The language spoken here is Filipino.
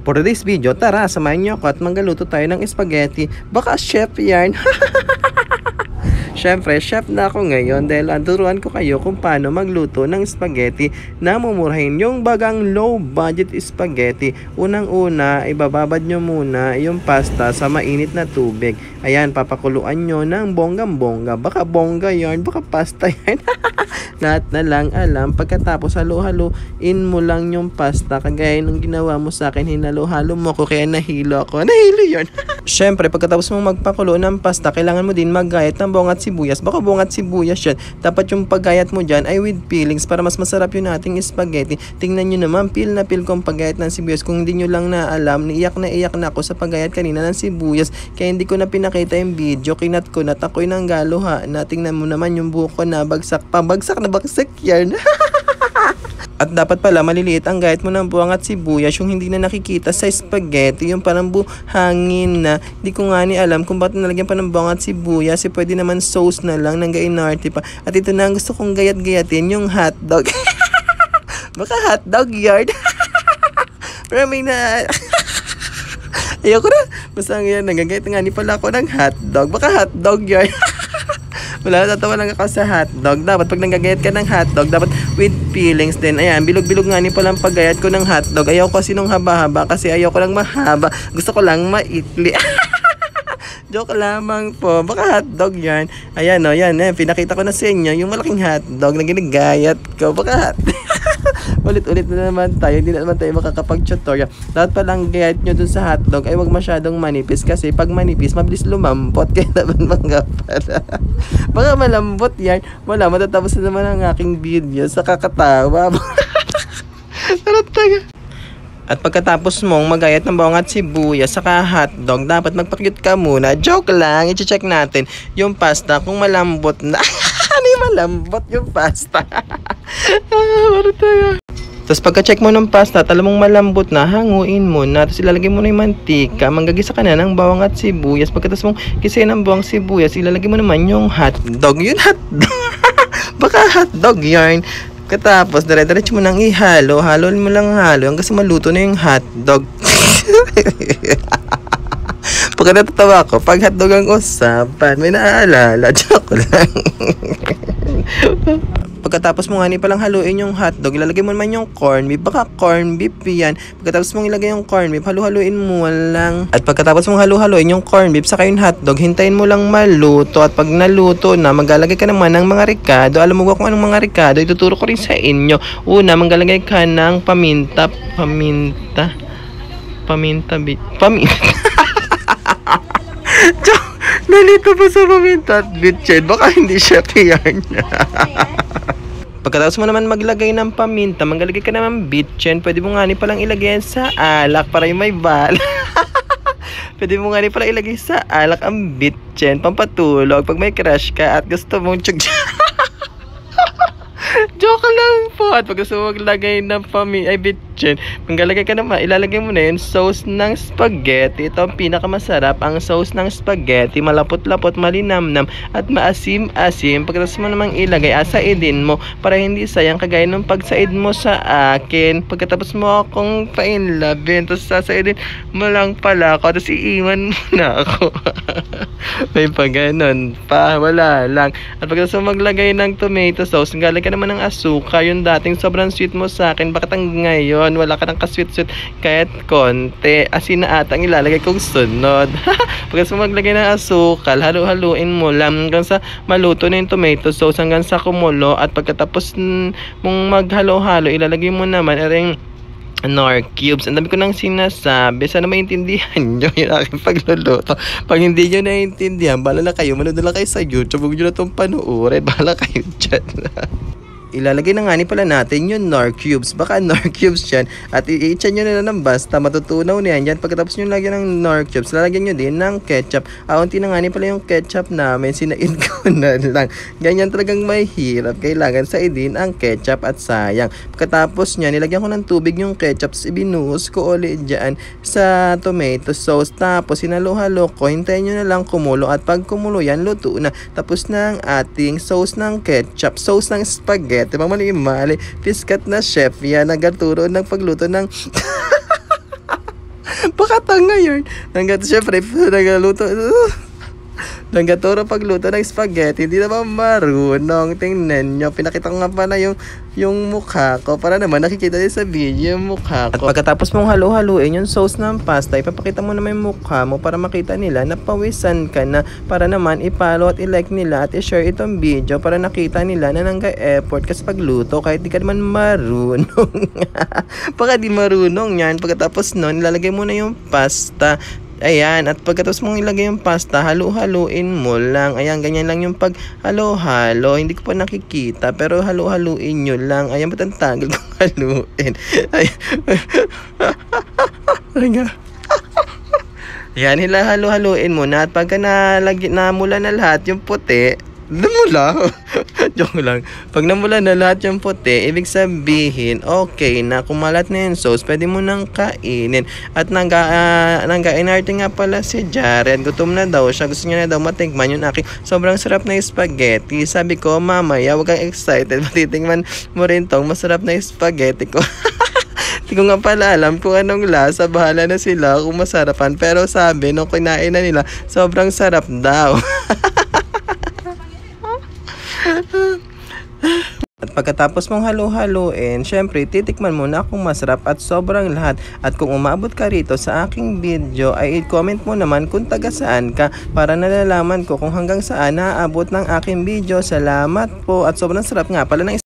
For this video, tara, samahan niyo ako at manggaluto tayo ng spaghetti. Baka chef yan. Siyempre, chef na ako ngayon dahil turuan ko kayo kung paano magluto ng spaghetti na mumurahin yung bagang low budget spaghetti. Unang-una, ibababad nyo muna yung pasta sa mainit na tubig. Ayan, papakuluan nyo ng bonggang-bongga. Baka bongga yarn, baka pasta yan. Lahat na lang alam. Pagkatapos halo-haluin mo lang yung pasta. Kagaya nung ginawa mo sa akin, hinalo-halo mo ko kaya nahilo ako. Nahilo yarn. Siyempre, pagkatapos mo magpakulo ng pasta, kailangan mo din maggayat ng bawang at sibuyas. Baka bawang at sibuyas yan. Dapat yung paggayat mo dyan ay with peelings para mas masarap yung ating spaghetti. Tingnan nyo naman, peel na peel ko ang paggayat ng sibuyas. Kung hindi nyo lang na alam, iyak na ako sa paggayat kanina ng sibuyas. Kaya hindi ko na pinakita yung video. Kinat ko na ako'y nang galuha. Natingnan mo naman yung buko na bagsak pa. Bagsak na bagsak yan. At dapat pala maliliit ang gayat mo ng bawang at sibuyas, yung hindi na nakikita sa spaghetti, yung parang buhangin na. Hindi ko nga ni alam kung bakit nalagyan pa ng bawang at sibuyas. Pwede naman sauce na lang ng gainarte pa. At ito na ang gusto kong gayat-gayatin, yung hotdog. Baka hotdog yard. Pero may na... Ayoko na. Basta ngayon, nagagayat nga ni pala ako ng hotdog. Baka hotdog yard. Wala, natatawa lang ako sa hotdog. Dapat pag nanggagayat ka ng hotdog, dapat with peelings din. Ayan, bilog-bilog nga ni palang paggayat ko ng hotdog. Ayaw ko kasi nung haba-haba kasi ayaw ko lang mahaba. Gusto ko lang maikli. Joke lamang po. Baka hotdog yan. Ayan o, yan. Pinakita ko na sa inyo yung malaking hotdog na ginagayat ko. Baka ulit-ulit na naman tayo. Hindi na naman tayo makakapag-tutorial. Dapat palang gayat nyo dun sa hotdog ay wag masyadong manipis. Kasi pag manipis, mabilis lumampot. Kaya naman mga pala. Baka malambot yan. Wala, matatapos na naman ang aking video sa kakatawa. Sarap tayo. At pagkatapos mong magayat ng bawang at sibuyas saka hotdog, dapat magpa-cute ka muna. Joke lang, i-check natin yung pasta kung malambot na. Ano yung malambot yung pasta? Ano tayo? Tapos pagka-check mo ng pasta at alam mong malambot na, hanguin mo na. Tapos ilalagay mo na yung mantika. Manggagisa ka na ng bawang at sibuyas. Pagkatapos mong gisayin ng bawang sibuyas, ilalagay mo naman yung hotdog. Yun hotdog. Baka hotdog yarn. Katapos, dire-diretso mo nang ihalo. Haloin mo lang halo hanggang sa maluto na yung hotdog. Pagka natatawa ko, pag hotdog ang usapan, may naaalala. Joke lang. Pagkatapos mo nga ni palang haluin yung hotdog, ilalagay mo naman yung corn beef. Baka corn beef yan. Pagkatapos mong ilagay yung corn beef, halu-haluin mo lang. At pagkatapos mong halu-haluin yung corn beef saka yung hotdog, hintayin mo lang maluto. At pag naluto na, maglalagay ka naman ng mga ricado. Alam mo ba kung anong mga ricado? Ituturo ko rin sa inyo. Una, maglalagay ka ng paminta. Nalito pa sa paminta at bitched. Baka hindi siya tiyan. Pagkatapos mo naman maglagay ng paminta, maglalagay ka naman bitched. Pwede mo nga ni palang ilagay sa alak para yung may bala. Pwede mo nga ni palang ilagay sa alak ang bitched. Pampatulog pag may crush ka at gusto mong Joke lang po. At pag gusto mo maglagay ng bitchin, maglalagay ka naman, ilalagay mo na yun sauce ng spaghetti. Ito ang pinakamasarap, ang sauce ng spaghetti. Malapot-lapot, malinamnam at maasim-asim. Pagkatapos mo namang ilagay, asaidin mo para hindi sayang kagaya nung pagsaid mo sa akin. Pagkatapos mo akong painlabin, tapos sasaidin mo lang pala ako, tapos iiwan mo na ako. May pa ganon pa, wala lang. At pagkatapos mo maglagay ng tomato sauce, galing ka naman ng asuka, yung dating sobrang sweet mo sa akin, bakit ang ngayon wala ka ng ka-sweet-sweet kahit konti, asin na atang ilalagay kong sunod. Pagkatapos mo maglagay ng asukal, halu-haluin mo lang hanggang sa maluto na yung tomato sauce, hanggang sa kumulo. At pagkatapos mong maghalo-halo, ilalagay mo naman ring Knorr cubes. Ang dami ko nang sinasabi. Sana maintindihan nyo yung aking pagluluto. Pag hindi nyo naiintindihan, bahala na kayo. Manood na lang kayo sa YouTube. Huwag nyo na itong panuorin. Bahala kayo dyan. Ilalagay na nga ni pala natin yung Knorr cubes. Baka Knorr cubes yan. At i-itchan nyo na lang basta. Matutunaw na yan. Pagkatapos nyo lagyan ng Knorr cubes, lalagyan nyo din ng ketchup. Unti na nga ni pala yung ketchup namin. Sinaid ko na lang. Ganyan talagang mahirap. Kailangan saidin ang ketchup at sayang. Pagkatapos nyan, nilagyan ko ng tubig yung ketchup. Ibinuhos ko ulit dyan sa tomato sauce. Tapos sinalo-halo ko. Hintayin nyo na lang kumulo. At pag kumulo yan, luto na. Tapos na ang ating sauce ng ketchup. Sauce ng spaghetti. Mamali-mali, piskat na chef yan, nagturo ng pagluto ng Pakatanga yun. Hanggang syempre, nagaluto. Nagturo pagluto ng spaghetti, hindi naman marunong. Tingnan nyo, pinakita ko nga pala yung mukha ko para naman nakikita niyo sa video yung mukha ko. At pagkatapos mong halu-haluin yung sauce ng pasta, ipapakita mo naman yung mukha mo para makita nila na pawisan ka na, para naman i-follow at i-like nila at i-share itong video para nakita nila na nangga-effort ka sa pagluto kahit di ka naman marunong. Baka di marunong yan. Pagkatapos nun, ilalagay mo na yung pasta. Ayan, at pagkatapos mong ilagay yung pasta, halu-haluin mo lang. Ayan, ganyan lang yung pag-halo-halo. Hindi ko pa nakikita, pero halu-haluin nyo lang. Ayan, ba't ang tagal kong haluin? Ayan. Ayan, halu-haluin mo na. At pagka namula na lahat yung puti, namula? Joke lang. Pag namula na lahat yung puti, ibig sabihin, okay na, kumalat na yung sauce, pwede mo nang kainin. At nangga-inarte nga pala si Jared. Gutom na daw siya. Gusto niya na daw matikman yung aking sobrang sarap na spaghetti. Sabi ko, mamaya, huwag kang excited. Matitingman mo rin tong masarap na spaghetti ko. Hindi ko nga pala alam kung anong lasa. Bahala na sila kung masarapan. Pero sabi, nung kinain na nila, sobrang sarap daw. At pagkatapos mong halu-haluin, syempre titikman mo na kung masarap at sobrang lahat. At kung umabot ka rito sa aking video, ay i-comment mo naman kung taga saan ka para nalalaman ko kung hanggang saan naaabot ng aking video. Salamat po at sobrang sarap nga pala ng